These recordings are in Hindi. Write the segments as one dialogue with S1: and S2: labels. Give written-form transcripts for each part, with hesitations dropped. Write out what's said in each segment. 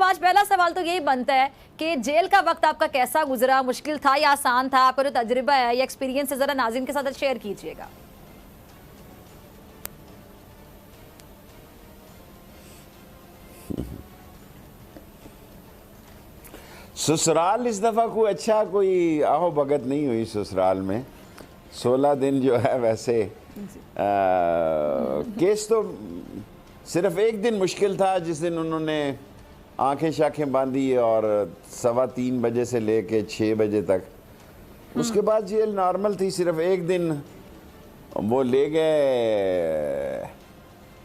S1: 5 पहला सवाल तो यही बनता है कि जेल का वक्त आपका कैसा गुजरा, मुश्किल था या आसान था? आपका जो तजुर्बा है या एक्सपीरियंस है जरा नाज़रीन के साथ शेयर कीजिएगा।
S2: ससुराल इस दफ़ा कोई अच्छा कोई आहो भगत नहीं हुई ससुराल में। 16 दिन जो है वैसे केस तो सिर्फ एक दिन मुश्किल था जिस दिन उन्होंने आंखें शाखें बांधी और 3:15 बजे से लेके 6 बजे तक। उसके बाद जेल नॉर्मल थी। सिर्फ एक दिन वो ले गए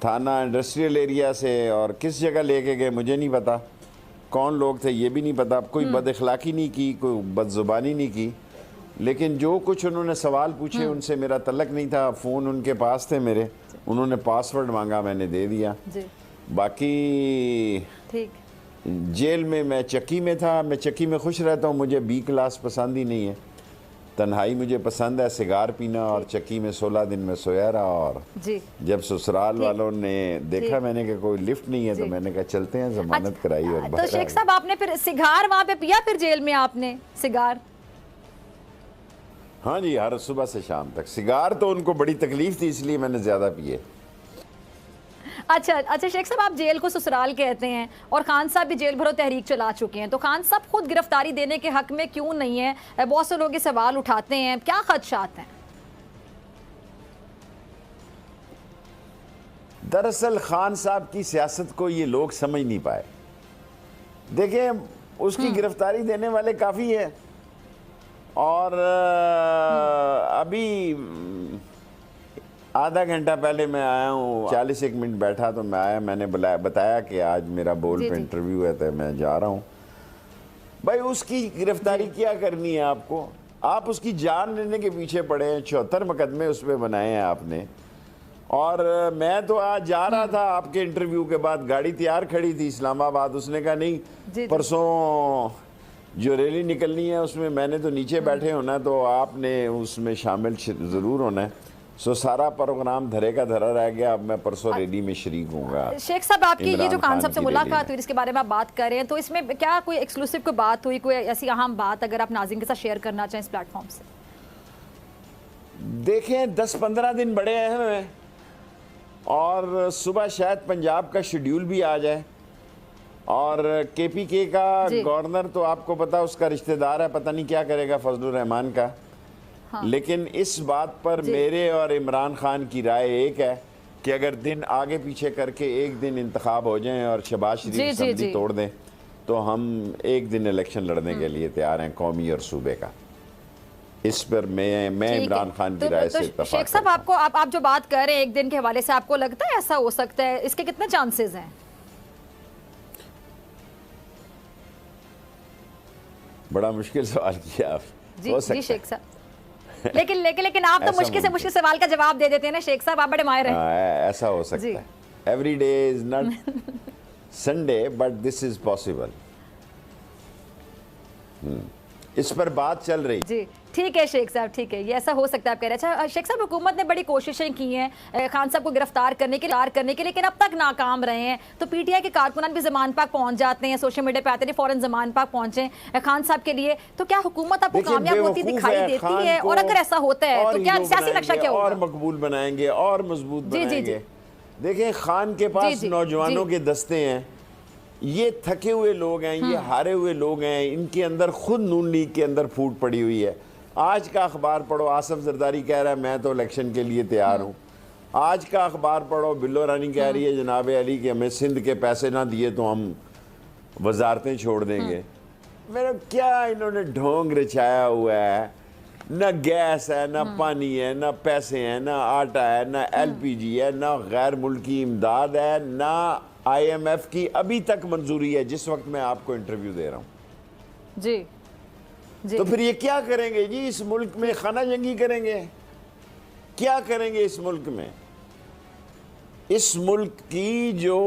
S2: थाना इंडस्ट्रियल एरिया से और किस जगह लेके गए मुझे नहीं पता, कौन लोग थे ये भी नहीं पता। कोई बदअखलाकी नहीं की, कोई बदजुबानी नहीं की, लेकिन जो कुछ उन्होंने सवाल पूछे उनसे मेरा तल्लक नहीं था। फ़ोन उनके पास थे मेरे, उन्होंने पासवर्ड मांगा, मैंने दे दिया जी। बाकी
S1: ठीक
S2: जेल में मैं चक्की में था। मैं चक्की में खुश रहता हूँ, मुझे बी क्लास पसंद ही नहीं है, तन्हाई मुझे पसंद है, सिगार पीना। और चक्की में 16 दिन में सोया रहा। और
S1: जी।
S2: जब ससुराल वालों ने देखा मैंने कहा कोई लिफ्ट नहीं है तो मैंने कहा चलते हैं, जमानत कराई। और
S1: तो शेख साहब आपने फिर सिगार वहाँ पे पिया फिर जेल में आपने सिगार?
S2: हाँ जी, हर सुबह से शाम तक सिगार। तो उनको बड़ी तकलीफ थी इसलिए मैंने ज़्यादा पिए।
S1: अच्छा शेख साहब, आप जेल को ससुराल कहते हैं और खान साहब भी जेल भरो तहरीक चला चुके हैं, तो खान साहब खुद गिरफ्तारी देने के हक में क्यों नहीं है? बहुत से लोग ये सवाल उठाते हैं, क्या खदशात हैं?
S2: दरअसल खान साहब की सियासत को ये लोग समझ नहीं पाए। देखिए, उसकी गिरफ्तारी देने वाले काफ़ी हैं और अभी आधा घंटा पहले मैं आया हूँ, 41 मिनट बैठा तो मैं आया, मैंने बताया कि आज मेरा बोल पे इंटरव्यू है तो मैं जा रहा हूँ। भाई उसकी गिरफ्तारी क्या करनी है आपको? आप उसकी जान लेने के पीछे पड़े हैं। 74 मुकदमे उस पर बनाए हैं आपने। और मैं तो आज जा रहा था आपके इंटरव्यू के बाद, गाड़ी तैयार खड़ी थी इस्लामाबाद। उसने कहा नहीं परसों जो रैली निकलनी है उसमें मैंने तो नीचे बैठे होना है तो आपने उसमें शामिल ज़रूर होना है। सो सारा प्रोग्राम धरे का धरा रह गया। अब मैं परसों रैली में शरीक हूँगा।
S1: शेख साहब, आपकी ये जो खान साहब से मुलाकात हुई जिसके बारे में आप बात कर रहे हैं, तो इसमें क्या कोई एक्सक्लूसिव कोई बात हुई, कोई ऐसी अहम बात अगर आप नाज़रीन के साथ शेयर करना चाहें इस प्लेटफॉर्म से?
S2: देखें, 10-15 दिन बड़े अहम हैं और सुबह शायद पंजाब का शेड्यूल भी आ जाए। और KPK का गवर्नर तो आपको पता उसका रिश्तेदार है, पता नहीं क्या करेगा फजलुर रहमान का। हाँ। लेकिन इस बात पर मेरे और इमरान खान की राय एक है कि अगर दिन आगे पीछे करके एक दिन इंतखाब हो जाएं और शहबाज शरीफ असम्बली तोड़ दें तो हम एक दिन इलेक्शन लड़ने के लिए तैयार हैं, कौमी और सूबे का। इस पर मैं इमरान खान की राय से इत्तेफाक करता हूं।
S1: शेख साहब, आपको आप जो बात कर रहे हैं एक दिन के हवाले से, आपको लगता है ऐसा हो सकता है? इसके कितने चांसेस हैं?
S2: बड़ा मुश्किल सवाल किया आप।
S1: जी शेख साहब, लेकिन आप तो मुश्किल से मुश्किल सवाल का जवाब दे देते हैं ना शेख साहब, आप बड़े माहिर हैं।
S2: ऐसा हो सकता है। Every day is not Sunday but this is possible. इस पर बात चल रही।
S1: जी ठीक है शेख साहब, ठीक है, ये ऐसा हो सकता है आप कह रहे हैं। अच्छा शेख साहब, हुकूमत ने बड़ी कोशिशें की हैं खान साहब को गिरफ्तार करने के लिए, लेकिन अब तक नाकाम रहे हैं। तो PTI के कारकुनान भी जमान पाक पहुंच जाते हैं, सोशल मीडिया पे आते हैं फौरन जमान पाक पहुंचे खान साहब के लिए। तो क्या हुकूमत आपको कामयाब होती दिखाई देती है? और अगर ऐसा होता है तो क्या सियासी नक्शा क्या होगा?
S2: और मकबूल बनाएंगे और मजबूत बनाएंगे। देखिए, खान के पास नौजवानों के दस्ते हैं, ये थके हुए लोग हैं, ये हारे हुए लोग हैं, इनके अंदर खुद नून लीग के अंदर फूट पड़ी हुई है। आज का अखबार पढ़ो, आसफ जरदारी कह रहा है मैं तो इलेक्शन के लिए तैयार हूँ। आज का अखबार पढ़ो, बिल्लो रानी कह रही है जनाब अली कि हमें सिंध के पैसे ना दिए तो हम वजारतें छोड़ देंगे। मेरा क्या इन्होंने ढोंग रचाया हुआ है। न गैस है, न पानी है, न पैसे हैं, न आटा है, न LPG है, न गैर मुल्की इमदाद है, न IMF की अभी तक मंजूरी है जिस वक्त मैं आपको इंटरव्यू दे रहा हूं।
S1: जी
S2: तो फिर ये क्या करेंगे जी? इस मुल्क में खाना जंगी करेंगे? क्या करेंगे इस मुल्क में? इस मुल्क की जो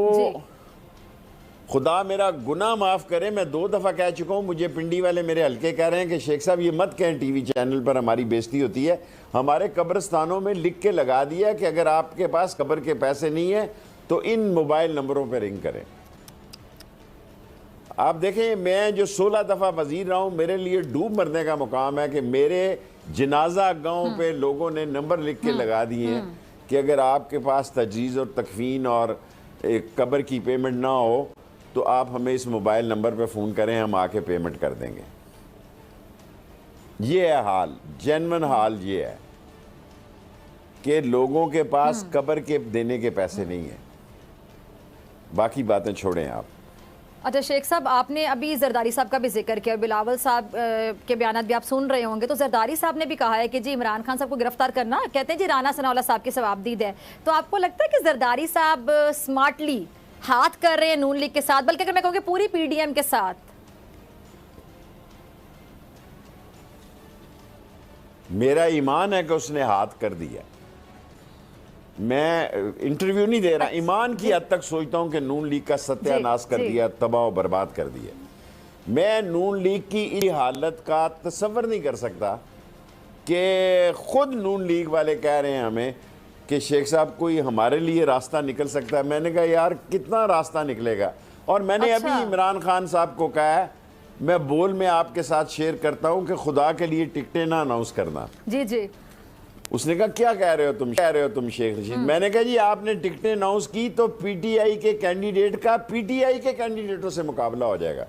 S2: खुदा मेरा गुनाह माफ करे, मैं 2 दफा कह चुका हूं, मुझे पिंडी वाले मेरे हल्के कह रहे हैं कि शेख साहब ये मत कहें, टीवी चैनल पर हमारी बेइज्जती होती है। हमारे कब्रिस्तानों में लिख के लगा दिया कि अगर आपके पास कब्र के पैसे नहीं है तो इन मोबाइल नंबरों पर रिंग करें। आप देखें, मैं जो 16 दफ़ा वजीर रहा हूँ, मेरे लिए डूब मरने का मुकाम है कि मेरे जनाजा गांव पे लोगों ने नंबर लिख के लगा दिए हैं कि अगर आपके पास तजहीज़ और तकफीन और एक कब्र की पेमेंट ना हो तो आप हमें इस मोबाइल नंबर पे फ़ोन करें, हम आके पेमेंट कर देंगे। ये है हाल, जेन्युइन हाल ये है कि लोगों के पास कब्र के देने के पैसे नहीं हैं। बाकी बातें छोड़ें आप।
S1: अच्छा शेख साहब, आपने अभी जरदारी साहब का भी जिक्र किया और बिलावल साहब के बयान भी आप सुन रहे होंगे, तो जरदारी साहब ने भी कहा है कि जी इमरान खान साहब को गिरफ्तार करना, कहते हैं जी राना सनाउल्लाह साहब की सवाबदीद है। तो आपको लगता है कि जरदारी साहब स्मार्टली हाथ कर रहे हैं नून लीग के साथ, बल्कि अगर मैं कहूँगी पूरी पीडीएम के साथ?
S2: मेरा ईमान है कि उसने हाथ कर दिया। मैं इंटरव्यू नहीं दे रहा, ईमान की हद तक सोचता हूं कि नून लीग का सत्यानाश कर दिया, तबाह और बर्बाद कर दिया। मैं नून लीग की इस हालत का तसव्वुर नहीं कर सकता कि खुद नून लीग वाले कह रहे हैं हमें कि शेख साहब कोई हमारे लिए रास्ता निकल सकता है। मैंने कहा यार कितना रास्ता निकलेगा, और मैंने अभी इमरान खान साहब को कहा है, मैं बोल में आपके साथ शेयर करता हूं कि खुदा के लिए टिकटें ना अनाउंस करना।
S1: जी जी।
S2: उसने कहा क्या कह रहे हो तुम शेख रशीद? मैंने कहा जी आपने टिकटें अनाउंस की तो पीटीआई के कैंडिडेट का पीटीआई के कैंडिडेटों से मुकाबला हो जाएगा।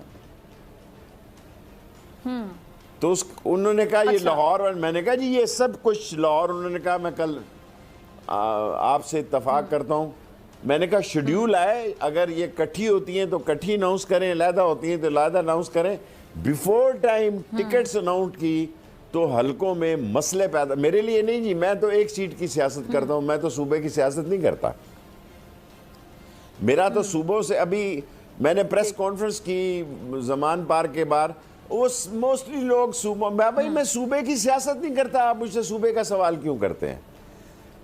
S2: तो उन्होंने कहा ये लाहौर, और मैंने कहा जी ये सब कुछ लाहौर। उन्होंने कहा मैं कल आपसे इत्तफाक करता हूँ। मैंने कहा शेड्यूल आए, अगर ये इकट्ठी होती हैं तो इकट्ठी अनाउंस करें, अलहदा होती हैं तो अलहदा अनाउंस करें। बिफोर टाइम टिकट्स अनाउंस की तो हलकों में मसले पैदा। मेरे लिए नहीं जी, मैं तो एक सीट की सियासत करता हूं, मैं तो सूबे की सियासत नहीं करता। मेरा तो सूबों से, अभी मैंने प्रेस कॉन्फ्रेंस की जमान पार्क के बाहर, वो मोस्टली लोग सूबों, मैं सूबे की सियासत नहीं करता, आप मुझसे सूबे का सवाल क्यों करते हैं?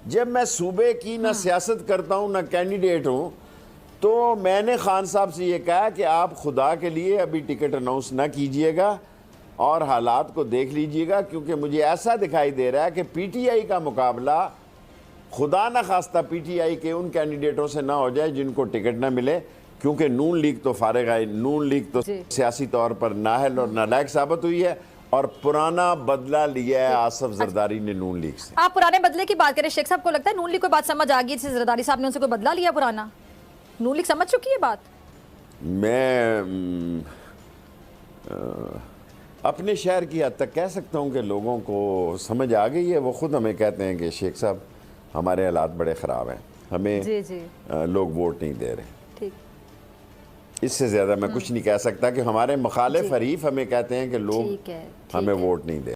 S2: जब मैं सूबे की ना सियासत करता हूं ना कैंडिडेट हूं, तो मैंने खान साहब से ये कहा कि आप खुदा के लिए अभी टिकट अनाउंस ना कीजिएगा और हालात को देख लीजिएगा, क्योंकि मुझे ऐसा दिखाई दे रहा है कि पीटीआई का मुकाबला खुदा न खास्ता पीटीआई के उन कैंडिडेटों से ना हो जाए जिनको टिकट ना मिले, क्योंकि नून लीग तो फारिग है, नून लीग तो सियासी तौर पर नाअहल और नालायक साबित हुई है और पुराना बदला लिया है आसफ जरदारी ने नून लीग से।
S1: आप पुराने बदले की बात करें शेख साहब, को लगता है नून लीग को बात समझ आ गई, जरदारी साहब ने उनसे कोई बदला लिया पुराना? नून लीग समझ चुकी है बात?
S2: मैं अपने शहर की हद तक कह सकता हूँ कि लोगों को समझ आ गई है। वो खुद हमें कहते हैं कि शेख साहब हमारे हालात बड़े ख़राब हैं, हमें
S1: जी जी।
S2: लोग वोट नहीं दे रहे।
S1: ठीक,
S2: इससे ज़्यादा मैं कुछ नहीं कह सकता कि हमारे मुखालिफ हरीफ हमें कहते हैं कि लोग हमें वोट नहीं दे